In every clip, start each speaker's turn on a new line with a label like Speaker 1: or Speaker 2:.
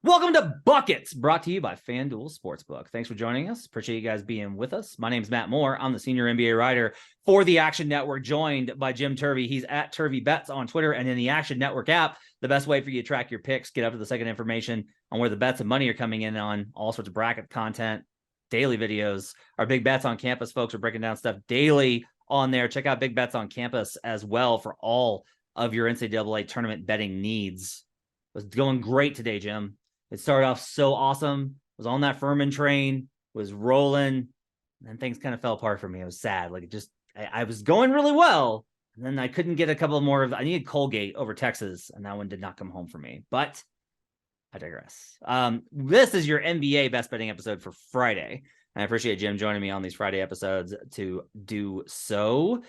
Speaker 1: Welcome to Buckets, brought to you by FanDuel Sportsbook. Thanks for joining us. Appreciate you guys being with us. My name's Matt Moore. I'm the senior NBA writer for the Action Network, joined by Jim Turvey. He's at Turvey Bets on Twitter and in the Action Network app. The best way for you to track your picks, get up to the second information on where the bets and money are coming in on, all sorts of bracket content, daily videos. Our Big Bets on Campus folks are breaking down stuff daily on there. Check out Big Bets on Campus as well for all of your NCAA tournament betting needs. It was going great today, Jim. It started off so awesome. Was on that Furman train, was rolling, and then things kind of fell apart for me. I was sad. Like, I was going really well, and then I couldn't get a couple more of. I needed Colgate over Texas, and that one did not come home for me. But I digress. This is your NBA best betting episode for Friday. And I appreciate Jim joining me on these Friday episodes to do so.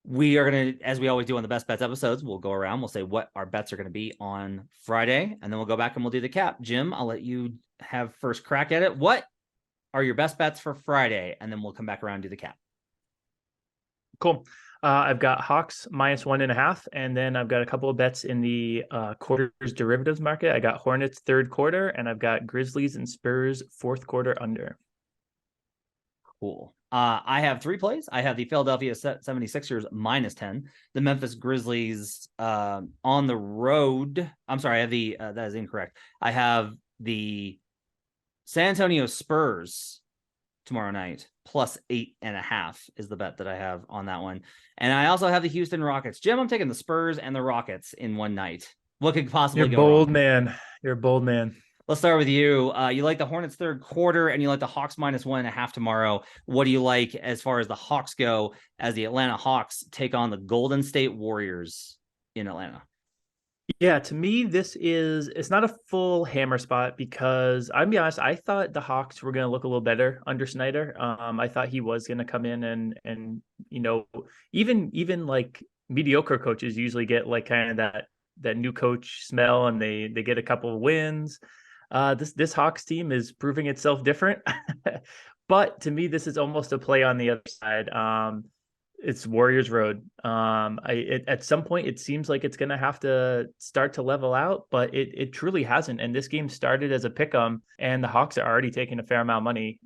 Speaker 1: We are going to, as we always do on the Best Bets episodes, we'll go around, we'll say what our bets are going to be on Friday, and then we'll go back and we'll do the cap. Jim, I'll let you have first crack at it. What are your best bets for Friday? And then we'll come back around and do the cap.
Speaker 2: Cool. I've got Hawks -1.5, and then I've got a couple of bets in the quarters derivatives market. I got Hornets third quarter, and I've got Grizzlies and Spurs fourth quarter under.
Speaker 1: Cool. I have 3 plays. I have the Philadelphia 76ers -10, the Memphis Grizzlies on the road. I'm sorry, I have the that is incorrect. I have the San Antonio Spurs tomorrow night +8.5 is the bet that I have on that one. And I also have the Houston Rockets. Jim, I'm taking the Spurs and the Rockets in one night. What could possibly go
Speaker 2: bold,
Speaker 1: wrong?
Speaker 2: man. You're a bold man.
Speaker 1: Let's start with you. You like the Hornets third quarter, and you like the Hawks -1.5 tomorrow. What do you like as far as the Hawks go, as the Atlanta Hawks take on the Golden State Warriors in Atlanta?
Speaker 2: Yeah, to me, it's not a full hammer spot because I'm be honest, I thought the Hawks were going to look a little better under Snyder. I thought he was going to come in and even like mediocre coaches usually get like kind of that new coach smell, and they get a couple of wins. This Hawks team is proving itself different, but to me, this is almost a play on the other side. It's Warriors Road. At some point, it seems like it's going to have to start to level out, but it truly hasn't. And this game started as a pick'em, and the Hawks are already taking a fair amount of money.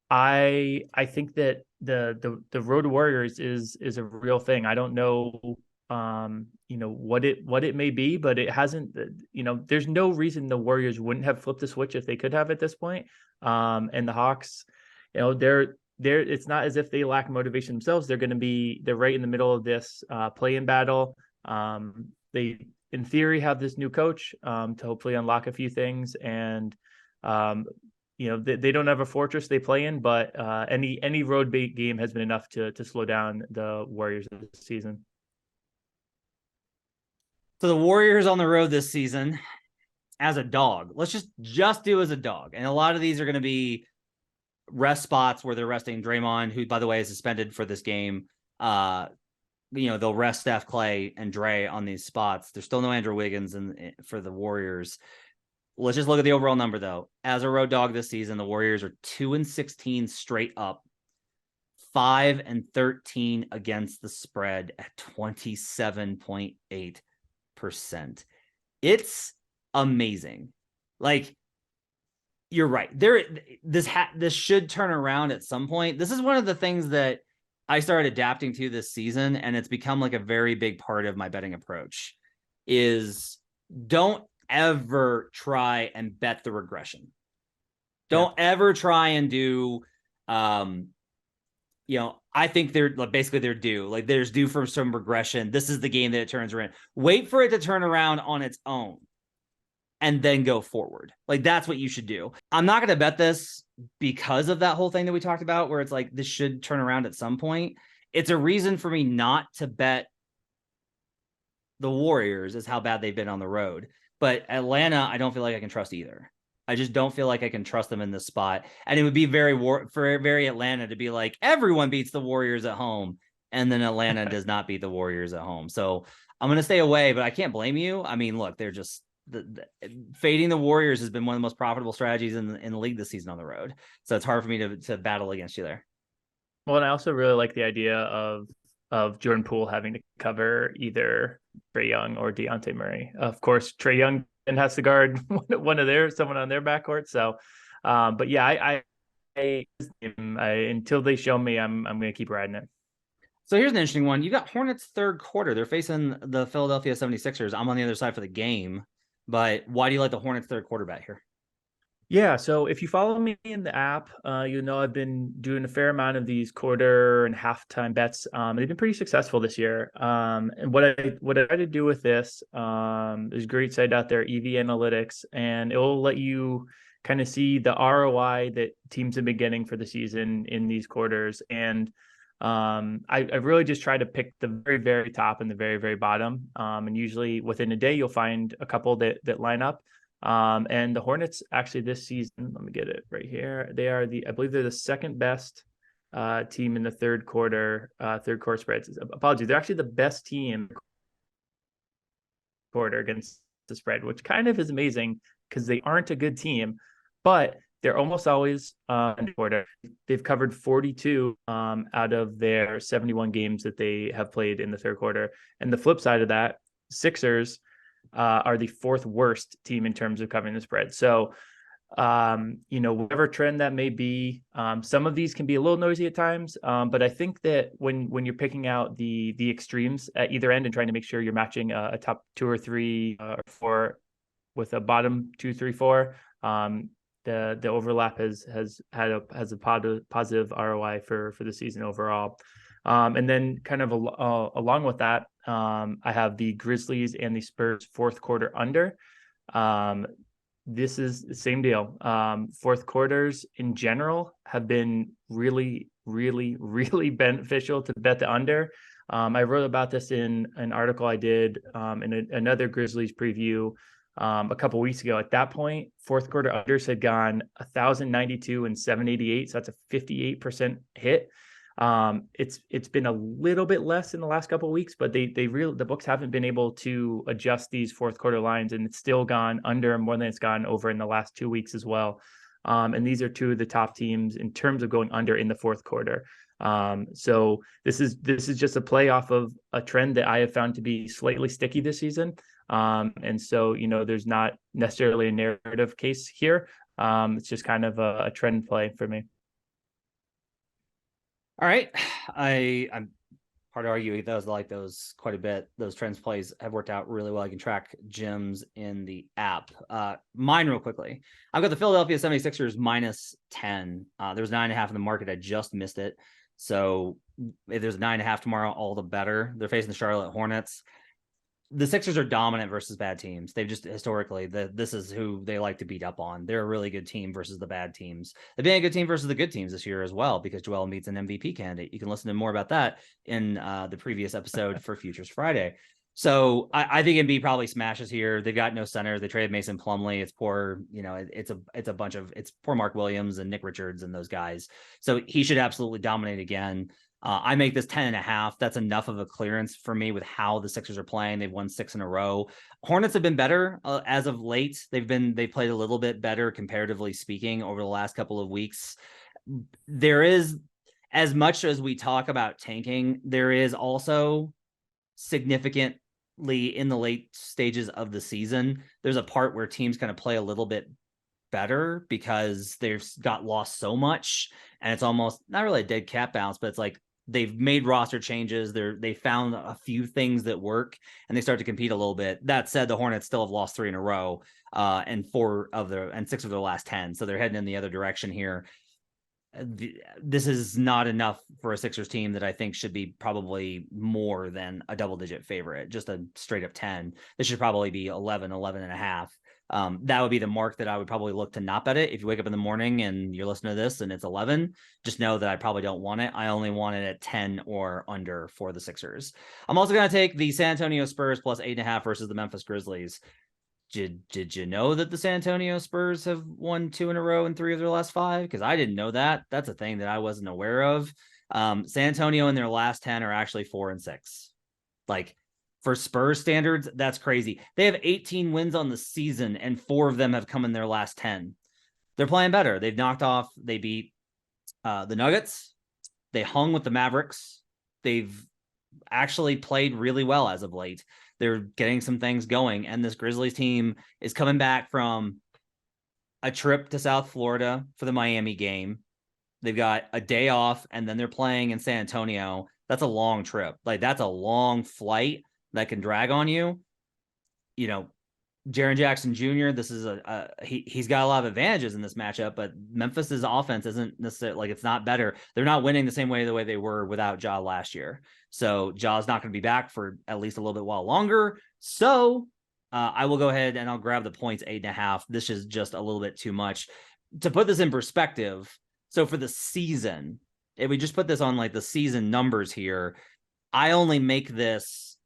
Speaker 2: I think that the Road Warriors is a real thing. I don't know. What it may be, but it hasn't, there's no reason the Warriors wouldn't have flipped the switch if they could have at this point. And the Hawks, they're it's not as if they lack motivation themselves. They're right in the middle of this play-in battle. They, in theory, have this new coach to hopefully unlock a few things. And, they don't have a fortress they play in, but any road game has been enough to slow down the Warriors this season.
Speaker 1: So the Warriors on the road this season as a dog. Let's just do as a dog. And a lot of these are going to be rest spots where they're resting Draymond, who, by the way, is suspended for this game. They'll rest Steph, Clay, and Dre on these spots. There's still no Andrew Wiggins for the Warriors. Let's just look at the overall number, though. As a road dog this season, the Warriors are 2-16 straight up, 5-13 against the spread at 27.8%. It's amazing. Like, you're right. This should turn around at some point. This is one of the things that I started adapting to this season, and it's become like a very big part of my betting approach, is don't ever try and bet the regression. Don't ever try and do I think they're due. Like, there's due for some regression. This is the game that it turns around. Wait for it to turn around on its own and then go forward. Like, that's what you should do. I'm not going to bet this because of that whole thing that we talked about, where it's like, this should turn around at some point. It's a reason for me not to bet the Warriors is how bad they've been on the road. But Atlanta, I don't feel like I can trust either. I just don't feel like I can trust them in this spot. And it would be very Atlanta to be like, everyone beats the Warriors at home, and then Atlanta does not beat the Warriors at home. So I'm going to stay away, but I can't blame you. I mean, look, they're just fading the Warriors has been one of the most profitable strategies in the league this season on the road. So it's hard for me to battle against you there.
Speaker 2: Well, and I also really like the idea of Jordan Poole having to cover either Trae Young or Dejounte Murray. Of course, Trae Young and has to guard someone on their backcourt. So, but yeah, until they show me, I'm going to keep riding it.
Speaker 1: So here's an interesting one. You got Hornets third quarter. They're facing the Philadelphia 76ers. I'm on the other side for the game, but why do you like the Hornets third quarter bet here?
Speaker 2: Yeah, so if you follow me in the app, you know I've been doing a fair amount of these quarter and halftime bets. They've been pretty successful this year. And what I try to do with this, there's a great site out there, EV Analytics, and it will let you kind of see the ROI that teams have been getting for the season in these quarters. And I really just try to pick the very, very top and the very, very bottom. And usually within a day, you'll find a couple that line up. And the Hornets actually this season, let me get it right here. I believe they're the second best team in the third quarter spreads. Apologies. They're actually the best team quarter against the spread, which kind of is amazing because they aren't a good team, but they're almost always in the quarter. They've covered 42 out of their 71 games that they have played in the third quarter. And the flip side of that, Sixers are the fourth worst team in terms of covering the spread. So, whatever trend that may be, some of these can be a little noisy at times. But I think that when you're picking out the extremes at either end and trying to make sure you're matching a top 2 or 3 or 4 with a bottom 2, 3, 4, the overlap has a positive ROI for the season overall. And then kind of along with that, I have the Grizzlies and the Spurs fourth quarter under. This is the same deal. Fourth quarters in general have been really, really, really beneficial to bet the under. I wrote about this in an article I did in another Grizzlies preview a couple of weeks ago. At that point, fourth quarter unders had gone 1,092 and 788. So that's a 58% hit. It's been a little bit less in the last couple of weeks, but the books haven't been able to adjust these fourth quarter lines, and it's still gone under more than it's gone over in the last 2 weeks as well. And these are two of the top teams in terms of going under in the fourth quarter. So this is just a play off of a trend that I have found to be slightly sticky this season. And so, there's not necessarily a narrative case here. It's just kind of a trend play for me.
Speaker 1: All right. I'm hard to argue those quite a bit. Those trends plays have worked out really well. I can track gyms in the app. Mine real quickly. I've got the Philadelphia 76ers minus 10. There was 9.5 in the market. I just missed it. So if there's 9.5 tomorrow, all the better. They're facing the Charlotte Hornets. The Sixers are dominant versus bad teams. They've just historically, this is who they like to beat up on. They're a really good team versus the bad teams. They've been a good team versus the good teams this year as well, because Joel Embiid's an MVP candidate. You can listen to more about that in the previous episode for Futures Friday. So I think Embiid probably smashes here. They've got no center. They traded Mason Plumlee. It's poor, it's poor Mark Williams and Nick Richards and those guys. So he should absolutely dominate again. I make this 10.5. That's enough of a clearance for me with how the Sixers are playing. They've won 6 in a row. Hornets have been better as of late. They played a little bit better comparatively speaking over the last couple of weeks. There is, as much as we talk about tanking, there is also significantly in the late stages of the season, there's a part where teams kind of play a little bit better because they've got lost so much, and it's almost not really a dead cat bounce, but it's like they've made roster changes. They found a few things that work, and they start to compete a little bit. That said, the Hornets still have lost 3 in a row, and 6 of their last 10. So they're heading in the other direction here. This is not enough for a Sixers team that I think should be probably more than a double-digit favorite, just a straight up 10. This should probably be 11 and a half. That would be the mark that I would probably look to not bet it. If you wake up in the morning and you're listening to this and it's 11, just know that I probably don't want it. I only want it at 10 or under for the Sixers. I'm also going to take the San Antonio Spurs plus 8.5 versus the Memphis Grizzlies. Did you know that the San Antonio Spurs have won 2 in a row in 3 of their last 5? Because I didn't know that. That's a thing that I wasn't aware of. San Antonio in their last 10 are actually 4-6. Like, for Spurs standards, that's crazy. They have 18 wins on the season, and 4 of them have come in their last 10. They're playing better. They beat the Nuggets. They hung with the Mavericks. They've actually played really well as of late. They're getting some things going. And this Grizzlies team is coming back from a trip to South Florida for the Miami game. They've got a day off, and then they're playing in San Antonio. That's a long trip. Like, that's a long flight that can drag on you. You know, Jaren Jackson Jr., this is he's got a lot of advantages in this matchup, but Memphis's offense isn't necessarily, like, it's not better. They're not winning the way they were without Ja last year. So Ja's not going to be back for at least a little bit while longer. So I will go ahead and I'll grab the points 8.5. This is just a little bit too much. To put this in perspective, so for the season, if we just put this on like the season numbers here, I only make this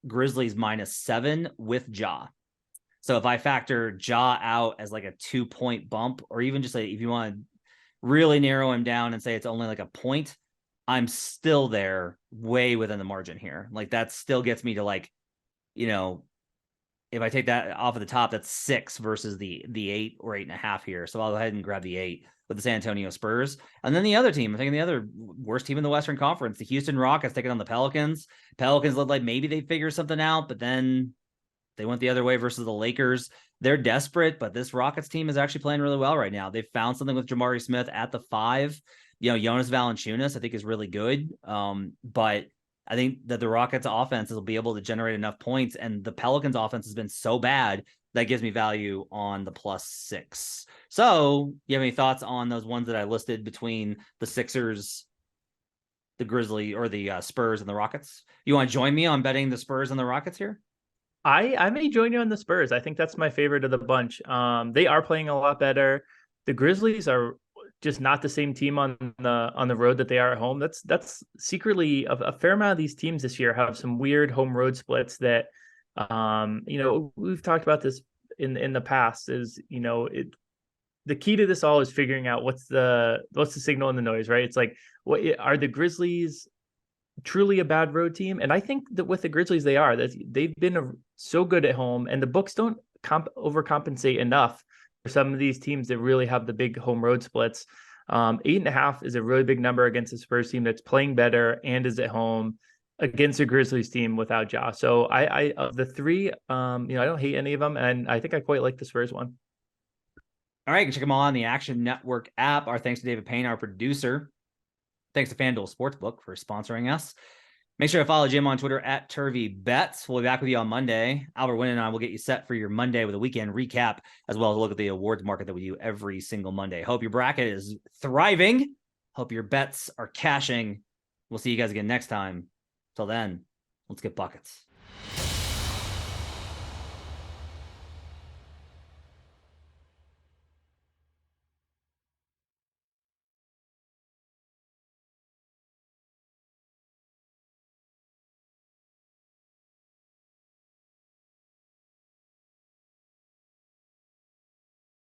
Speaker 1: Grizzlies -7 with Ja. So if I factor Ja out as like a 2-point bump, or even just like, if you want to really narrow him down and say it's only like a point, I'm still there way within the margin here. Like, that still gets me to, like, you know, if I take that off of the top, that's 6 versus the 8 or 8.5 here. So I'll go ahead and grab the 8 with the San Antonio Spurs. And then the other team, I'm thinking the other worst team in the Western Conference, the Houston Rockets, taking on the Pelicans. Pelicans look like maybe they figure something out, but then they went the other way versus the Lakers. They're desperate, but this Rockets team is actually playing really well right now. They've found something with Jamari Smith at the 5. You know, Jonas Valanciunas, I think, is really good. But I think that the Rockets offense will be able to generate enough points, and the Pelicans offense has been so bad that gives me value on the +6. So you have any thoughts on those ones that I listed between the Sixers, the Grizzlies, or the Spurs and the Rockets? You want to join me on betting the Spurs and the Rockets here?
Speaker 2: I may join you on the Spurs. I think that's my favorite of the bunch. They are playing a lot better. The Grizzlies are just not the same team on the road that they are at home. That's secretly a fair amount of these teams this year have some weird home road splits that, you know, we've talked about this in the past. Is, you know, the key to this all is figuring out what's the signal and the noise, right? It's like, what are the Grizzlies truly a bad road team? And I think that with the Grizzlies, they are. That they've been so good at home, and the books don't overcompensate enough for some of these teams that really have the big home road splits. 8.5 is a really big number against the Spurs team that's playing better and is at home against the Grizzlies team without Ja. So I of the 3, you know, I don't hate any of them, and I think I quite like the Spurs one.
Speaker 1: All right, you can check them all on the Action Network app. Our thanks to David Payne, our producer. Thanks to FanDuel Sportsbook for sponsoring us. Make sure to follow Jim on Twitter at TurvyBets. We'll be back with you on Monday. Albert Wynn and I will get you set for your Monday with a weekend recap, as well as a look at the awards market that we do every single Monday. Hope your bracket is thriving. Hope your bets are cashing. We'll see you guys again next time. Till then, let's get buckets.